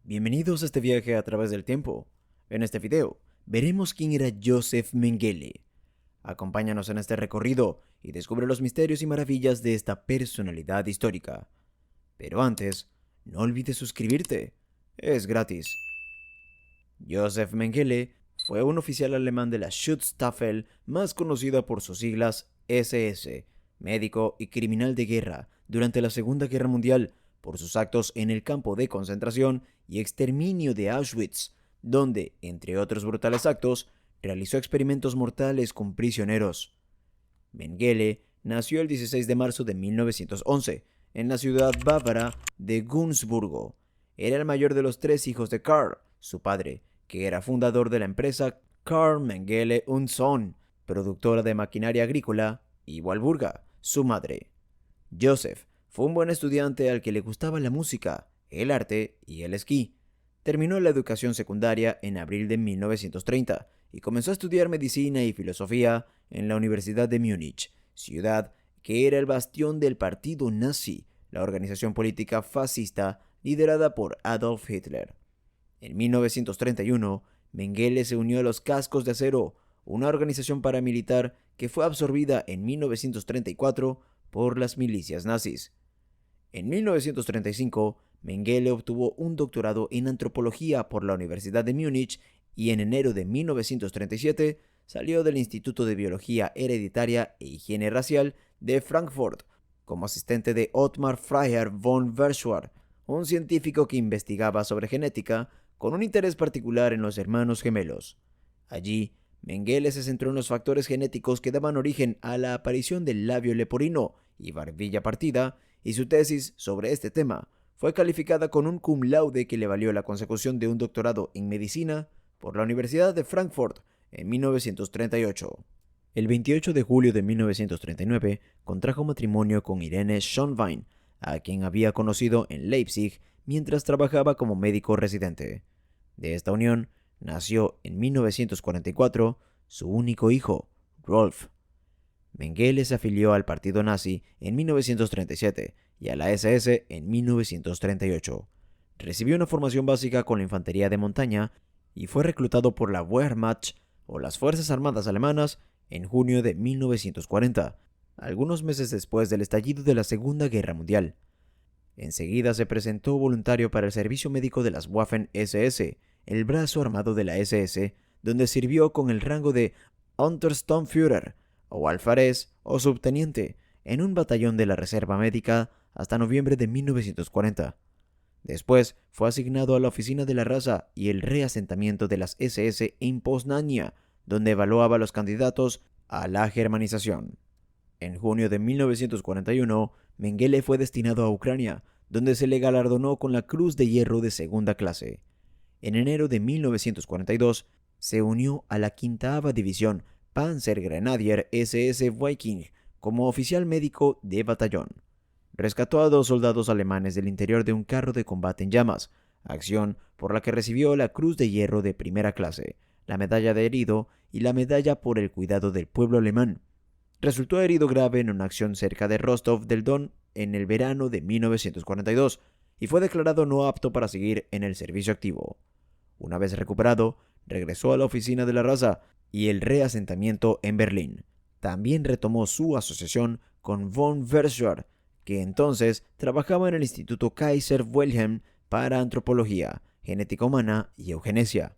Bienvenidos a este viaje a través del tiempo. En este video, veremos quién era Joseph Mengele. Acompáñanos en este recorrido y descubre los misterios y maravillas de esta personalidad histórica. Pero antes, no olvides suscribirte. Es gratis. Joseph Mengele fue un oficial alemán de la Schutzstaffel, más conocida por sus siglas SS, médico y criminal de guerra durante la Segunda Guerra Mundial, por sus actos en el campo de concentración y exterminio de Auschwitz, donde, entre otros brutales actos, realizó experimentos mortales con prisioneros. Mengele nació el 16 de marzo de 1911 en la ciudad bávara de Günzburgo. Era el mayor de los 3 hijos de Karl, su padre, que era fundador de la empresa Karl Mengele und Sohn, productora de maquinaria agrícola, y Walburga, su madre. Joseph fue un buen estudiante al que le gustaba la música, el arte y el esquí. Terminó la educación secundaria en abril de 1930 y comenzó a estudiar medicina y filosofía en la Universidad de Múnich, ciudad que era el bastión del partido nazi, la organización política fascista liderada por Adolf Hitler. En 1931, Mengele se unió a los Cascos de Acero, una organización paramilitar que fue absorbida en 1934 por las milicias nazis. En 1935, Mengele obtuvo un doctorado en antropología por la Universidad de Múnich y en enero de 1937 salió del Instituto de Biología Hereditaria e Higiene Racial de Frankfurt como asistente de Ottmar Freiherr von Verschuer, un científico que investigaba sobre genética con un interés particular en los hermanos gemelos. Allí, Mengele se centró en los factores genéticos que daban origen a la aparición del labio leporino y barbilla partida, y su tesis sobre este tema fue calificada con un cum laude que le valió la consecución de un doctorado en medicina por la Universidad de Frankfurt en 1938. El 28 de julio de 1939 contrajo matrimonio con Irene Schönwein, a quien había conocido en Leipzig mientras trabajaba como médico residente. De esta unión nació en 1944 su único hijo, Rolf. Mengele se afilió al partido nazi en 1937 y a la SS en 1938. Recibió una formación básica con la infantería de montaña y fue reclutado por la Wehrmacht o las Fuerzas Armadas Alemanas en junio de 1940, algunos meses después del estallido de la Segunda Guerra Mundial. Enseguida se presentó voluntario para el servicio médico de las Waffen-SS, el brazo armado de la SS, donde sirvió con el rango de Untersturmführer, o alfarés o subteniente, en un batallón de la Reserva Médica hasta noviembre de 1940. Después fue asignado a la oficina de la raza y el reasentamiento de las SS en Poznania, donde evaluaba a los candidatos a la germanización. En junio de 1941, Mengele fue destinado a Ucrania, donde se le galardonó con la Cruz de Hierro de segunda clase. En enero de 1942, se unió a la 5ª División Panzergrenadier SS Viking como oficial médico de batallón. Rescató a 2 soldados alemanes del interior de un carro de combate en llamas, acción por la que recibió la Cruz de Hierro de primera clase, la medalla de herido y la medalla por el cuidado del pueblo alemán. Resultó herido grave en una acción cerca de Rostov del Don en el verano de 1942 y fue declarado no apto para seguir en el servicio activo. Una vez recuperado, regresó a la oficina de la raza y el reasentamiento en Berlín. También retomó su asociación con von Verschuer, que entonces trabajaba en el Instituto Kaiser Wilhelm para antropología, genética humana y eugenesia.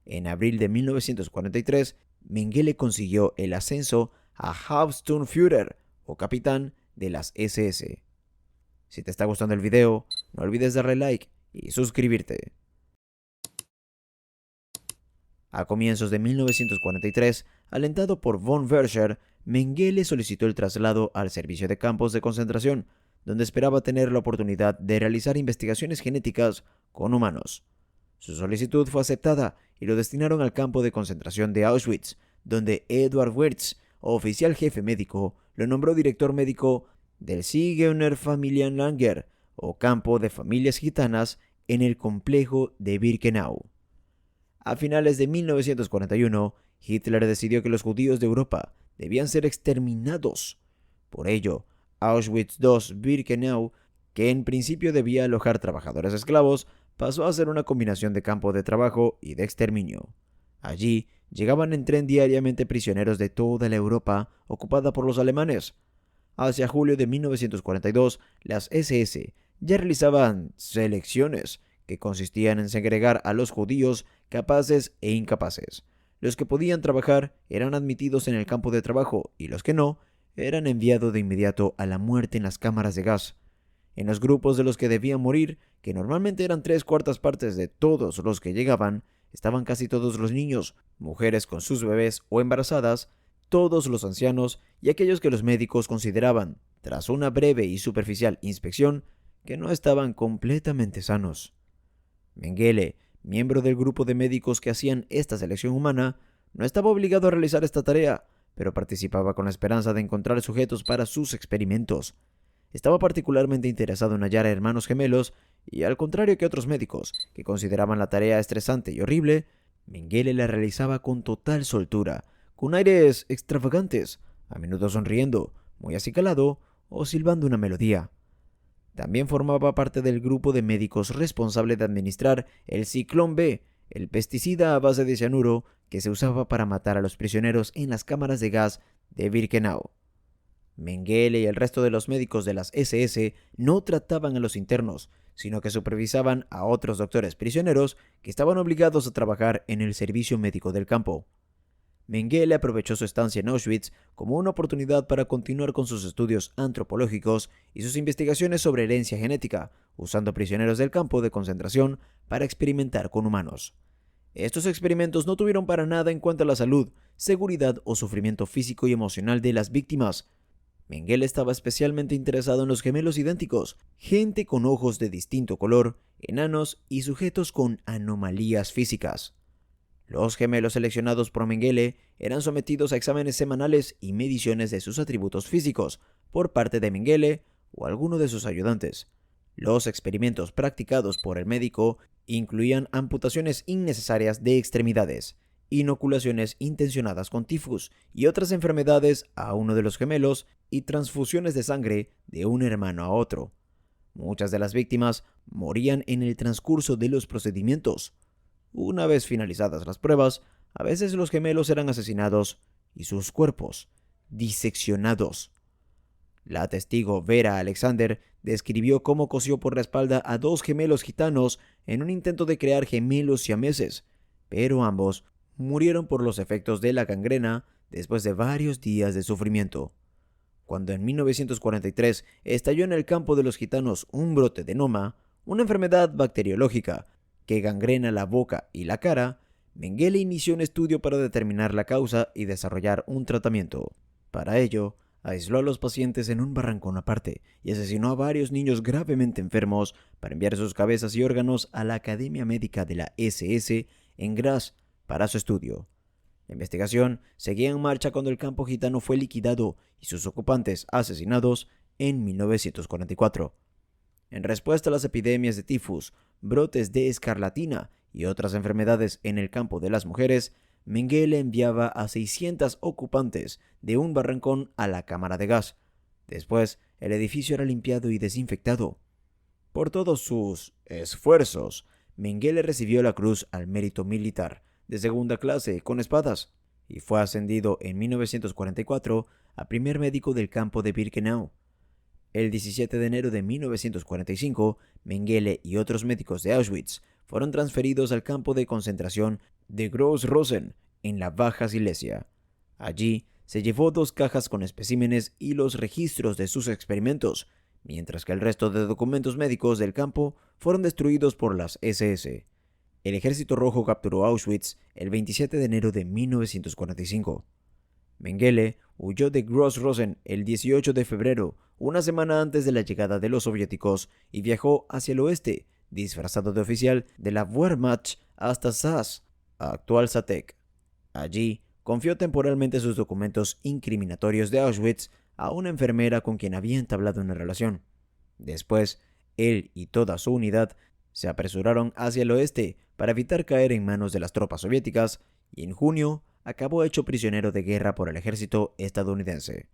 En abril de 1943, Mengele consiguió el ascenso a Hauptsturmführer, o capitán de las SS. Si te está gustando el video, no olvides darle like y suscribirte. A comienzos de 1943, alentado por von Verschuer, Mengele solicitó el traslado al servicio de campos de concentración, donde esperaba tener la oportunidad de realizar investigaciones genéticas con humanos. Su solicitud fue aceptada y lo destinaron al campo de concentración de Auschwitz, donde Eduard Wirtz, oficial jefe médico, lo nombró director médico del Zigeuner Familienlager, o campo de familias gitanas, en el complejo de Birkenau. A finales de 1941, Hitler decidió que los judíos de Europa debían ser exterminados. Por ello, Auschwitz II-Birkenau, que en principio debía alojar trabajadores esclavos, pasó a ser una combinación de campo de trabajo y de exterminio. Allí llegaban en tren diariamente prisioneros de toda la Europa ocupada por los alemanes. Hacia julio de 1942, las SS ya realizaban selecciones que consistían en segregar a los judíos capaces e incapaces. Los que podían trabajar eran admitidos en el campo de trabajo y los que no eran enviados de inmediato a la muerte en las cámaras de gas. En los grupos de los que debían morir, que normalmente eran 3/4 de todos los que llegaban, estaban casi todos los niños, mujeres con sus bebés o embarazadas, todos los ancianos y aquellos que los médicos consideraban, tras una breve y superficial inspección, que no estaban completamente sanos. Mengele, miembro del grupo de médicos que hacían esta selección humana, no estaba obligado a realizar esta tarea, pero participaba con la esperanza de encontrar sujetos para sus experimentos. Estaba particularmente interesado en hallar a hermanos gemelos y, al contrario que otros médicos, que consideraban la tarea estresante y horrible, Mengele la realizaba con total soltura, con aires extravagantes, a menudo sonriendo, muy acicalado o silbando una melodía. También formaba parte del grupo de médicos responsable de administrar el Ciclón B, el pesticida a base de cianuro que se usaba para matar a los prisioneros en las cámaras de gas de Birkenau. Mengele y el resto de los médicos de las SS no trataban a los internos, sino que supervisaban a otros doctores prisioneros que estaban obligados a trabajar en el servicio médico del campo. Mengele aprovechó su estancia en Auschwitz como una oportunidad para continuar con sus estudios antropológicos y sus investigaciones sobre herencia genética, usando prisioneros del campo de concentración para experimentar con humanos. Estos experimentos no tuvieron para nada en cuenta la salud, seguridad o sufrimiento físico y emocional de las víctimas. Mengele estaba especialmente interesado en los gemelos idénticos, gente con ojos de distinto color, enanos y sujetos con anomalías físicas. Los gemelos seleccionados por Mengele eran sometidos a exámenes semanales y mediciones de sus atributos físicos por parte de Mengele o alguno de sus ayudantes. Los experimentos practicados por el médico incluían amputaciones innecesarias de extremidades, inoculaciones intencionadas con tifus y otras enfermedades a uno de los gemelos y transfusiones de sangre de un hermano a otro. Muchas de las víctimas morían en el transcurso de los procedimientos. Una vez finalizadas las pruebas, a veces los gemelos eran asesinados y sus cuerpos diseccionados. La testigo Vera Alexander describió cómo cosió por la espalda a 2 gemelos gitanos en un intento de crear gemelos siameses, pero ambos murieron por los efectos de la gangrena después de varios días de sufrimiento. Cuando en 1943 estalló en el campo de los gitanos un brote de noma, una enfermedad bacteriológica que gangrena la boca y la cara, Mengele inició un estudio para determinar la causa y desarrollar un tratamiento. Para ello, aisló a los pacientes en un barrancón aparte y asesinó a varios niños gravemente enfermos para enviar sus cabezas y órganos a la Academia Médica de la SS en Graz para su estudio. La investigación seguía en marcha cuando el campo gitano fue liquidado y sus ocupantes asesinados en 1944. En respuesta a las epidemias de tifus, brotes de escarlatina y otras enfermedades en el campo de las mujeres, Mengele enviaba a 600 ocupantes de un barrancón a la cámara de gas. Después, el edificio era limpiado y desinfectado. Por todos sus esfuerzos, Mengele recibió la Cruz al Mérito Militar de segunda clase con espadas y fue ascendido en 1944 a primer médico del campo de Birkenau. El 17 de enero de 1945, Mengele y otros médicos de Auschwitz fueron transferidos al campo de concentración de Gross-Rosen, en la Baja Silesia. Allí se llevó 2 cajas con especímenes y los registros de sus experimentos, mientras que el resto de documentos médicos del campo fueron destruidos por las SS. El Ejército Rojo capturó Auschwitz el 27 de enero de 1945. Mengele huyó de Gross-Rosen el 18 de febrero, una semana antes de la llegada de los soviéticos, y viajó hacia el oeste, disfrazado de oficial de la Wehrmacht hasta Sas, actual Satek. Allí, confió temporalmente sus documentos incriminatorios de Auschwitz a una enfermera con quien había entablado una relación. Después, él y toda su unidad se apresuraron hacia el oeste para evitar caer en manos de las tropas soviéticas y en junio acabó hecho prisionero de guerra por el ejército estadounidense.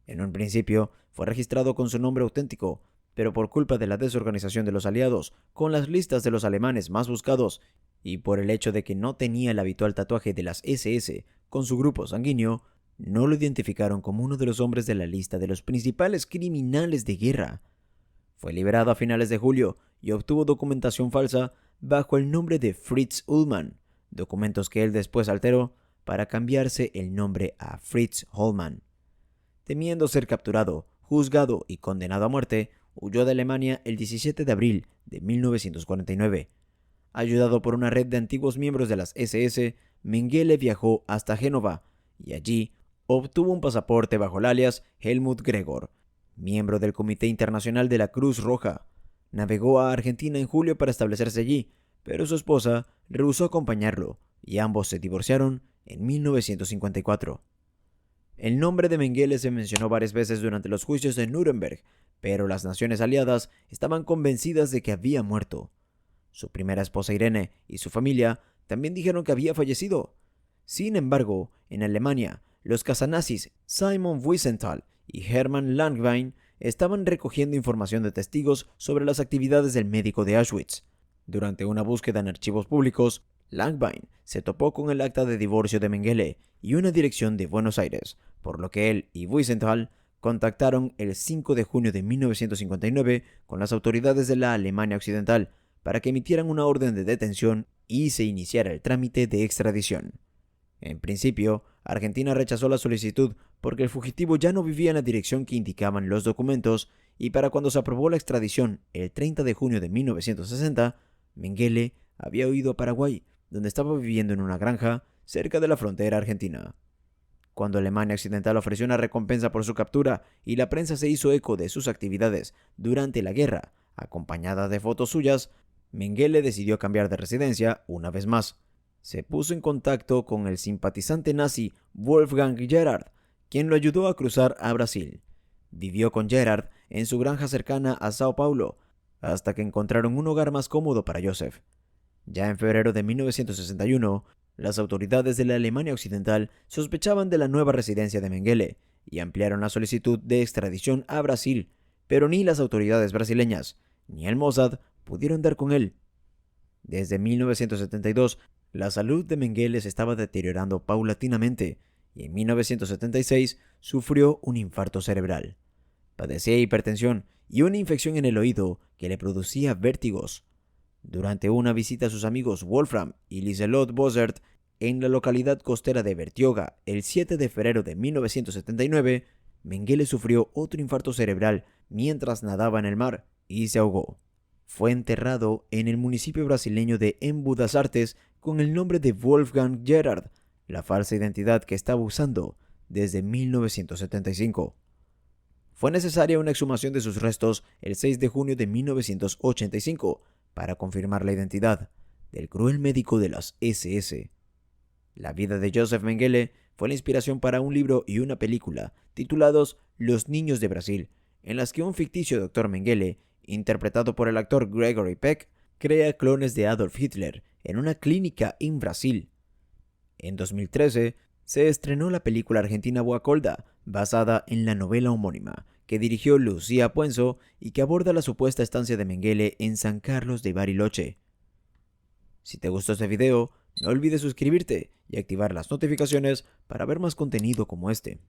En un principio fue registrado con su nombre auténtico, pero por culpa de la desorganización de los aliados con las listas de los alemanes más buscados y por el hecho de que no tenía el habitual tatuaje de las SS con su grupo sanguíneo, no lo identificaron como uno de los hombres de la lista de los principales criminales de guerra. Fue liberado a finales de julio y obtuvo documentación falsa bajo el nombre de Fritz Ullmann, documentos que él después alteró para cambiarse el nombre a Fritz Hollmann. Temiendo ser capturado, juzgado y condenado a muerte, huyó de Alemania el 17 de abril de 1949. Ayudado por una red de antiguos miembros de las SS, Mengele viajó hasta Génova y allí obtuvo un pasaporte bajo el alias Helmut Gregor, miembro del Comité Internacional de la Cruz Roja. Navegó a Argentina en julio para establecerse allí, pero su esposa rehusó acompañarlo y ambos se divorciaron en 1954. El nombre de Mengele se mencionó varias veces durante los juicios de Nuremberg, pero las naciones aliadas estaban convencidas de que había muerto. Su primera esposa Irene y su familia también dijeron que había fallecido. Sin embargo, en Alemania, los casanazis Simon Wiesenthal y Hermann Langbein estaban recogiendo información de testigos sobre las actividades del médico de Auschwitz. Durante una búsqueda en archivos públicos, Langbein se topó con el acta de divorcio de Mengele y una dirección de Buenos Aires, por lo que él y Wiesenthal contactaron el 5 de junio de 1959 con las autoridades de la Alemania Occidental para que emitieran una orden de detención y se iniciara el trámite de extradición. En principio, Argentina rechazó la solicitud porque el fugitivo ya no vivía en la dirección que indicaban los documentos y para cuando se aprobó la extradición el 30 de junio de 1960, Mengele había huido a Paraguay, donde estaba viviendo en una granja cerca de la frontera argentina. Cuando Alemania Occidental ofreció una recompensa por su captura y la prensa se hizo eco de sus actividades durante la guerra, acompañada de fotos suyas, Mengele decidió cambiar de residencia una vez más. Se puso en contacto con el simpatizante nazi Wolfgang Gerhard, quien lo ayudó a cruzar a Brasil. Vivió con Gerhard en su granja cercana a Sao Paulo, hasta que encontraron un hogar más cómodo para Joseph. Ya en febrero de 1961, las autoridades de la Alemania Occidental sospechaban de la nueva residencia de Mengele y ampliaron la solicitud de extradición a Brasil, pero ni las autoridades brasileñas ni el Mossad pudieron dar con él. Desde 1972, la salud de Mengele se estaba deteriorando paulatinamente y en 1976 sufrió un infarto cerebral. Padecía hipertensión y una infección en el oído que le producía vértigos. Durante una visita a sus amigos Wolfram y Liselott Bossert en la localidad costera de Bertioga el 7 de febrero de 1979, Mengele sufrió otro infarto cerebral mientras nadaba en el mar y se ahogó. Fue enterrado en el municipio brasileño de Embu das Artes con el nombre de Wolfgang Gerhard, la falsa identidad que estaba usando desde 1975. Fue necesaria una exhumación de sus restos el 6 de junio de 1985 para confirmar la identidad del cruel médico de las SS. La vida de Joseph Mengele fue la inspiración para un libro y una película titulados Los niños de Brasil, en las que un ficticio Dr. Mengele, interpretado por el actor Gregory Peck, crea clones de Adolf Hitler en una clínica en Brasil. En 2013 se estrenó la película argentina Boacolda, basada en la novela homónima, que dirigió Lucía Puenzo y que aborda la supuesta estancia de Mengele en San Carlos de Bariloche. Si te gustó este video, no olvides suscribirte y activar las notificaciones para ver más contenido como este.